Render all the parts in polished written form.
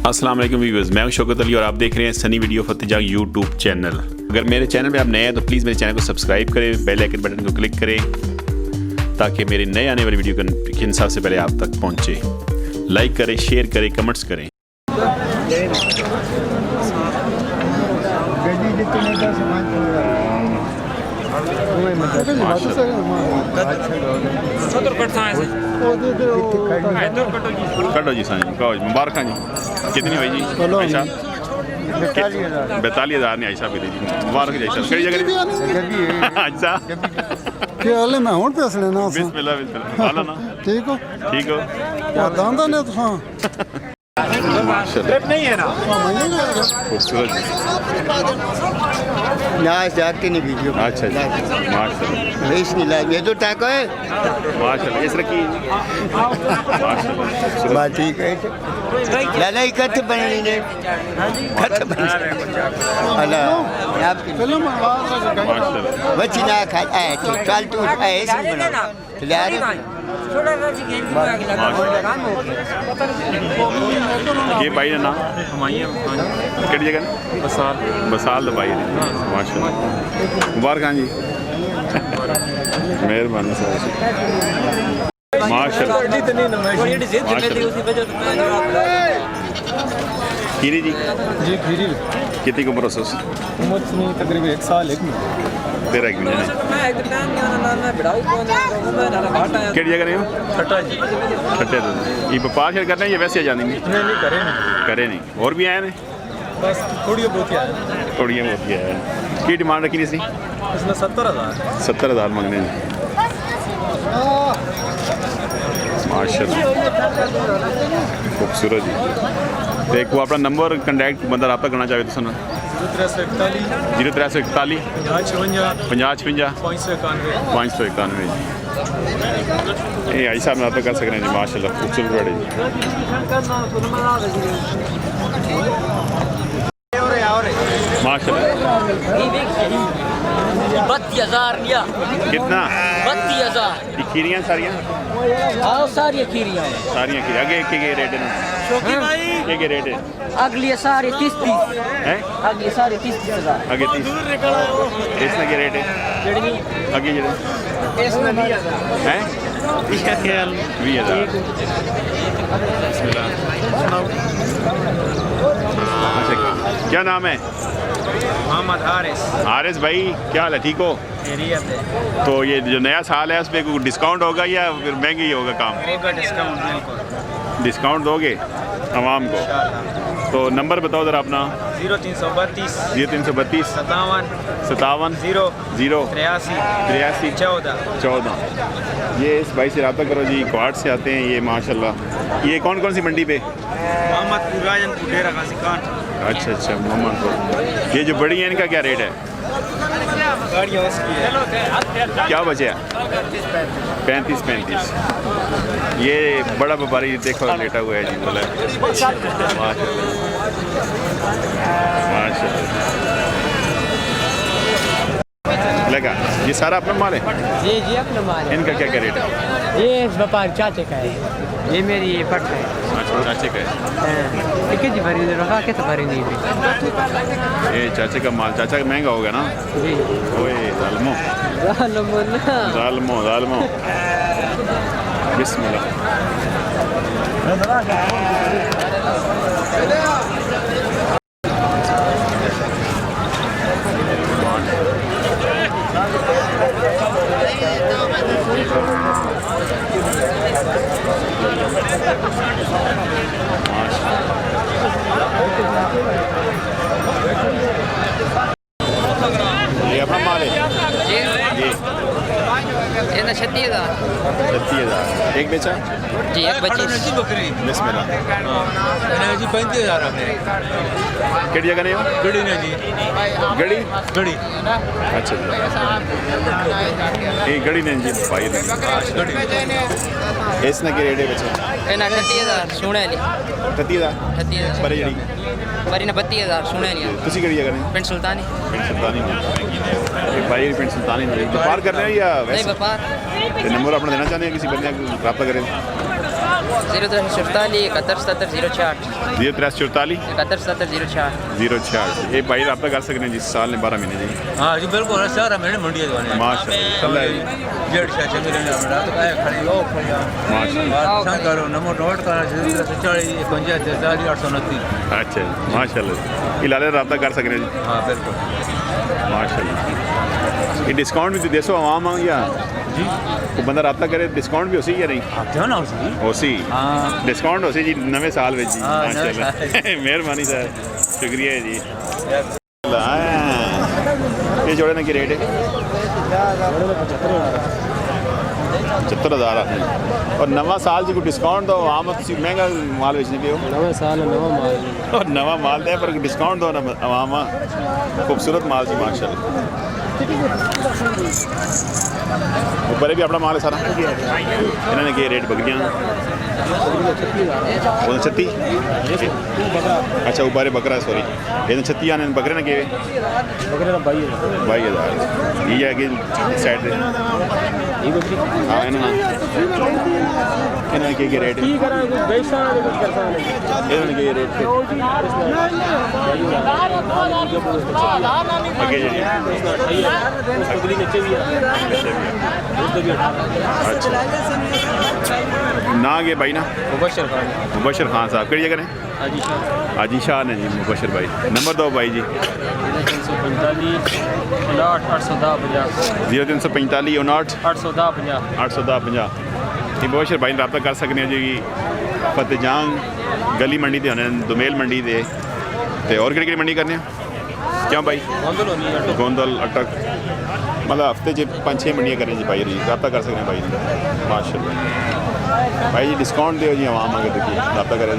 अस्सलाम वालेकुम व्यूअर्स, मैं हूं शौकत अली और आप देख रहे हैं सनी वीडियो फतेह यूट्यूब चैनल। अगर मेरे चैनल पे आप नए हैं तो प्लीज़ मेरे चैनल को सब्सक्राइब करें, बेल आइकन बटन को क्लिक करें ताकि मेरे नए आने वाली वीडियो के इंसान से पहले आप तक पहुंचे। लाइक करें, शेयर करें, कमेंट्स करें। कटो जी सा जी, कहो मुबारक जी। कितनी हुई जी? 42,000 नहीं आयशा जी, मुबारक जी। कई जगह अच्छा क्या हाल है? मैं हूं पैसे लेना बिस्मिल्लाह बिस्मिल्लाह। हाल ना ठीक हो? ठीक हो? क्या दांदा ने तुसा माशाल्लाह नहीं है ना खूबसूरत ना जाके नहीं वीडियो अच्छा जी, माशाल्लाह बिस्मिल्लाह। ये तो टैको है माशाल्लाह। इस रखी माशाल्लाह बात ठीक है। लाला इकट्ठे बननी ने खत बन अल्लाह आप फिल्म माशाल्लाह बच्ची ना खा है कल तू ऐसे बना यार ये भाई ने नाम किहड़ी जगह बसाल भाई ने माशाल्लाह। मुबारक जी, मेहरबानी माशाल्लाह। खीरी जी जी खीरी कितनी की उम्र है? उम्र में तकरीबन 1 साल 1 महीना। 13 की महीने। किहड़ी जगह नहीं हो? छठा जी छठे तो ये व्यापार शेयर करना है या वैसे आ जाने नहीं करे नहीं और भी आए ने बस थोड़ी बहुत ही आया। थोड़ी बहुत ही आए। की डिमांड रखी नहीं सी? इसमें 70,000 70,000 मंगने हैं माशाल्लाह। खूबसूरत जी। तो एक वो अपना नंबर कंटैक्ट बंदा रब्ता करना चाहे तो सुना 0341 0341 50 55 591। ये आई साहब रब्ता कर सकते हैं जी माशाल्लाह। खूबसूरत बड़े जी। 32,000 लिया। कितना? 32,000। खीरियाँ सारियाँ हाँ सारी खीरियाँ सारियाँ खीरी आगे के रेट है? के रेट है? अगली सारी 30 हैं? अगली सारी 30,000 आगे 30 इसमें के रेट है? आगे जड़े हैं 20,000। अच्छा क्या नाम है? मोहम्मद हारिस भाई, क्या हाल है? ठीक हो? तो ये जो नया साल है उस पर कोई डिस्काउंट होगा या फिर महंगी ही होगा काम? डिस्काउंट दोगे आवाम को? तो नंबर बताओ ज़रा अपना। 0332 0332 57 0 83 14। ये इस भाई से रब्ता करो जी, क्वाड से आते हैं ये माशाल्लाह। ये कौन कौन सी मंडी पे? अच्छा अच्छा मोहम्मदपुर। ये जो बड़ी है इनका क्या रेट है? क्या बचे? 35। ये बड़ा व्यापारी देखो लेटा हुआ है जी, बोला माशाल्लाह। लगा ये सारा अपना माल है? जी अपना माल इनका क्या क्या रेट है? ये व्यापार चाचे का है, ये मेरी ये पट है। अच्छा चाचे का है। जी भरी रखा के तो भरी नहीं हुई। ये चाचे का माल, चाचा का महंगा होगा ना? जी ओए जालमो बिस्मिल्लाह। ये अपना माल है जी? ये ना 36,000 36,000। एक बेचा जी, एक बच्ची बिस्मिल्लाह। जी 35,000 किहड़ी जगह नहीं हो? गड़ी ने जी गड़ी अच्छा ये गड़ी ने जी भाई ने इसने के रेट बेचा? एना 38,000 सुने ली 38,000 पर जड़ी पर 32,000 सुने ली। तुसी किहड़ी जगह नहीं? पिंड सुल्तानी ये भाई पिंड सुल्तानी व्यापार कर रहे हैं या नहीं वैसे? व्यापार। नंबर अपना देना चाहते हैं किसी बंदे को रब्ता करें? 0344 71 066 0344 71 066 066 ये भाई रब्ता कर सकते हैं जी साल ने 12 महीने जी हाँ जी बिल्कुल सारा महीने मंडी है दवाने माशाल्लाह जेड शाह मिले ना रात का खड़ी ओ खड़ी माशाल्लाह शंकर नंबर नोट करा 40 50 829 अच्छा जी माशाल्लाह ये लाले रब्ता कर सकते हैं जी हाँ बिल्कुल माशाल्लाह ये डिस्काउंट भी देसो आवाम या जी को बंदा रब्ता करे डिस्काउंट भी उसी या नहीं आप जाओ ना उसी उसी हाँ डिस्काउंट उसी जी नवे साल में जी हाँ, नवे माशाल्लाह मेहरबानी सर शुक्रिया जी ये जोड़े ना की रेट है 75,000 और नवा साल जी को डिस्काउंट दो आम महंगा माल बेचने के हो नवा साल नवा माल और नवा माल दे पर डिस्काउंट दो ना आवाम खूबसूरत माल जी माशाल्लाह ऊपर भी अपना माल है सारा इन्होंने के रेट बकरियाँ 36 अच्छा ऊपर बकरा सॉरी ये 36 आने बकरे ना के 22,000 ये है कि साइड से हाँ इन्होंने के रेट इन्होंने के रेट आगे जी अच्छा ना गे भाई ना मुबशर खान मुबशर खान साहब कड़ी जगह ने हाजी शाह हाजी शाह ने जी मुबशर भाई नंबर दो भाई जी 0345 59 810 ये मुबशर भाई रब्ता कर सकते हैं जी फतेहजंग गली मंडी ते होने दुमेल मंडी दे ते और केड़ी मंडी करने क्या भाई गोंदल अटक मतलब हफ्ते च 5-6 मंडियां करें जी भाई रब्ता कर सकते हैं भाई माशाल्लाह भाई जी डिस्काउंट दो जी आवाम अगर देखिए रब्ता करें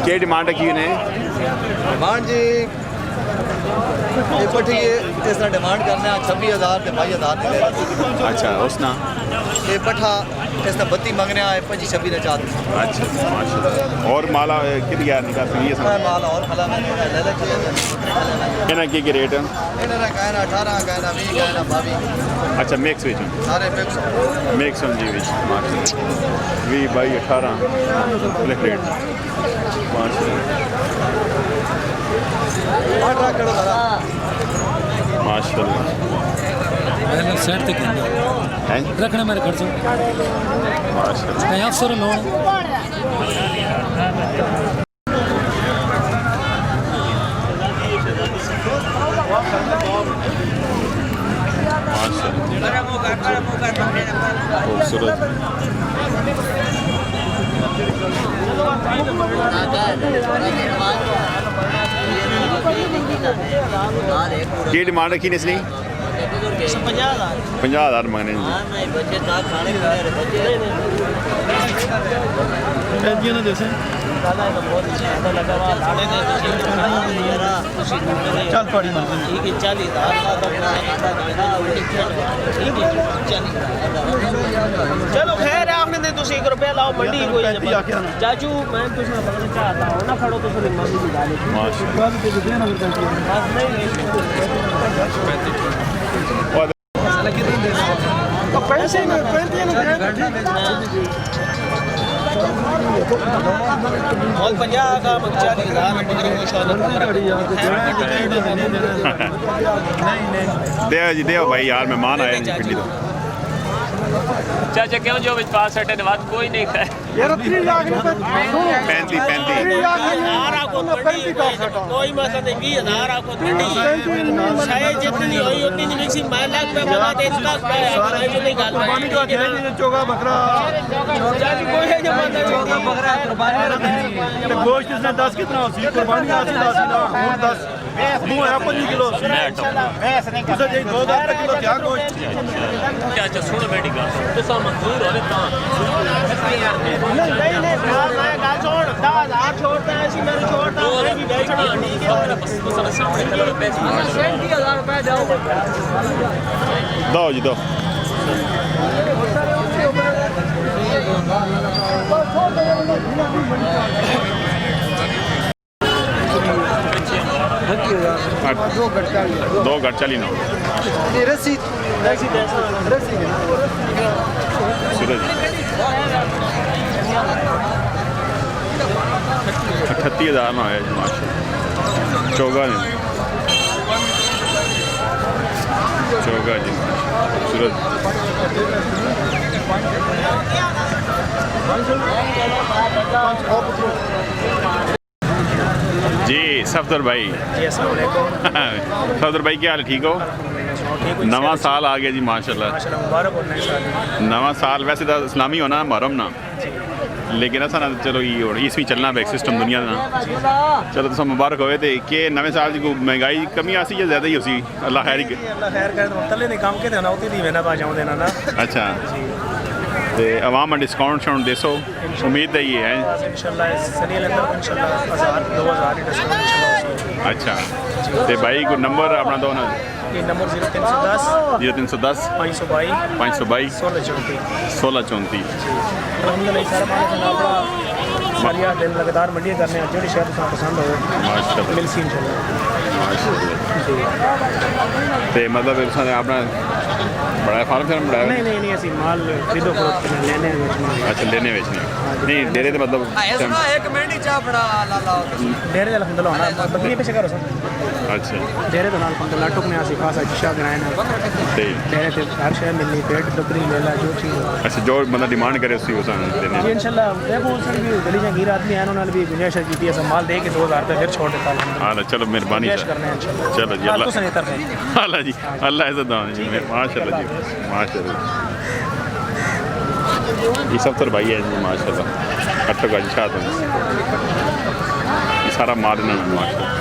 के डिमांड की ने डिमांड जी ये पट्टी इस तरह डिमांड करने 26,000 ਤੇ 22,000 ਦੇ ਲੈ अच्छा उस ना ਇਹ ਪੱਠਾ ਇਸ ਦਾ 32 ਮੰਗਨੇ ਆ 25-26 ਦੇ ਚਾਹ अच्छा माशाल्लाह और माला कितनी यार निकाल सकती है ਮਾਲ ਹੋਰ ਖਲਾ ਮੈਂ ਲੈ ਲੈ ਕੇ इन्हें के रेट ਇਹਨਾਂ ਦਾ ਕਹਿਣਾ 18 ਕਹਿਣਾ 20 ਕਹਿਣਾ 22 अच्छा मिक्स विच ਸਾਰੇ मिक्स जी विच माशाल्लाह 20 22 18 ब्लैक रेट माशाल्लाह ਆਟਾ ਕਿਹੜਾ ਦਾ माशाल्लाह सेट तक हैं रखना मेरे खर्च माशाल्लाह कहीं अफसर लोन खूबसूरत की डिमांड रखी ने इसने 50,000 मंगने जी चल थोड़ी मर्जी चलो खैर आपने दे तुसी 1 रुपया लाओ मंडी कोई चाचू मैं तुझे पकड़ना चाहता हूं ना खड़ो तो फिर मंडी की गाली माशाल्लाह पैसे में और 50 का 40,000 दे जी दे भाई यार मेहमान आए जी पिंडी तो चाचा क्यों जो विश्वास सटे नवाज कोई नहीं खाए यार 3 लाख रुपए 35 कोई मसला नहीं 20,000 आपको मंडी शायद जितनी हुई उतनी मिक्सिंग मैं लाख पे बना दे इसका जो नहीं गाल कुर्बानी का खेल चोगा बकरा चाची कोई है जो चोगा बकरा ते गोश्त इसने 10 कितना होसी कुर्बानी का 10 ना और 10 मुंह है 5 किलो उसे जे 2,000 किलो क्या गोश्त चाचा सुन बेटी का तो सा मंजूर हो ता नहीं मैं गाल छोड़ 10,000 छोड़ता है ऐसी मेरे छोड़ता मैं भी बेचना ठीक है बस सामने खड़ा पैसे 30,000 रुपए जाओ दो जी दो 2 घट 40 9 रस्सी सूरज 38,000 में आया जी माशा चौगा ने चौगा जी सूरज जी सफदर भाई सफदर भाई क्या हाल ठीक हो नवा साल आ गया जी माशाल्लाह नवा साल वैसे तो इस्लामी होना मुहर्रम ना लेकिन असा ना चलो ये इसवी चलना पे सिस्टम दुनिया का चलो तो मुबारक होए थे कि नवे साल की महंगाई कमी आसी या ज़्यादा ही होसी अल्लाह खैर कर तले ने काम के देना होती थी वेना पा जाऊं देना ना अच्छा तो अवाम में डिस्काउंट शाउंट देसो उम्मीद है ये है इंशाल्लाह सनी अंदर इंशाल्लाह 1000 2000 डिस्काउंट इंशाल्लाह अच्छा तो भाई को नंबर अपना दो ना ये नंबर 0310 522 522 16 34 अल्हम्दुलिल्लाह सारा माने जनाब सारिया दिन लगातार मंडी करने जेडी शहर तुम पसंद हो माशाल्लाह मिलसी इंशाल्लाह तो मतलब अपना बड़ा फार्म फार्म बड़ा नहीं ऐसी माल खरीदो फरोख्त लेने अच्छा लेने बेचने नहीं डेरे तो मतलब एक मिनट ही चाह बड़ा लाला डेरे ਦਾ ਅਲਹਮਦੁਲਿਲਾ ਹੋਣਾ ਬਕਰੀ ਪਿੱਛੇ ਕਰੋ ਸਰ अच्छा डेरे तो नाल अल्हम्दुलिल्लाह टुकने आसी खासा शिशा बनाए ना ठीक डेरे ते हर शय मिलनी पेट बकरी लेला जो चीज अच्छा जो मतलब डिमांड करे उसी उस देने जी इंशाल्लाह देखो सर भी गली जा गिर आदमी आने नाल भी गुंजाइश की थी ऐसा माल दे के 2000 रुपए फिर छोड़ देता हाँ चलो मेहरबानी पेश करने हैं इंशाल्लाह चलो जी अल्लाह तो सही तरफ अल्लाह जी अल्लाह इज्जत दान जी माशाल्लाह जी माशाल्लाह ये सब तो भाई है जी माशाल्लाह अट्ठो का शाद ये सारा माल ना माशाल्लाह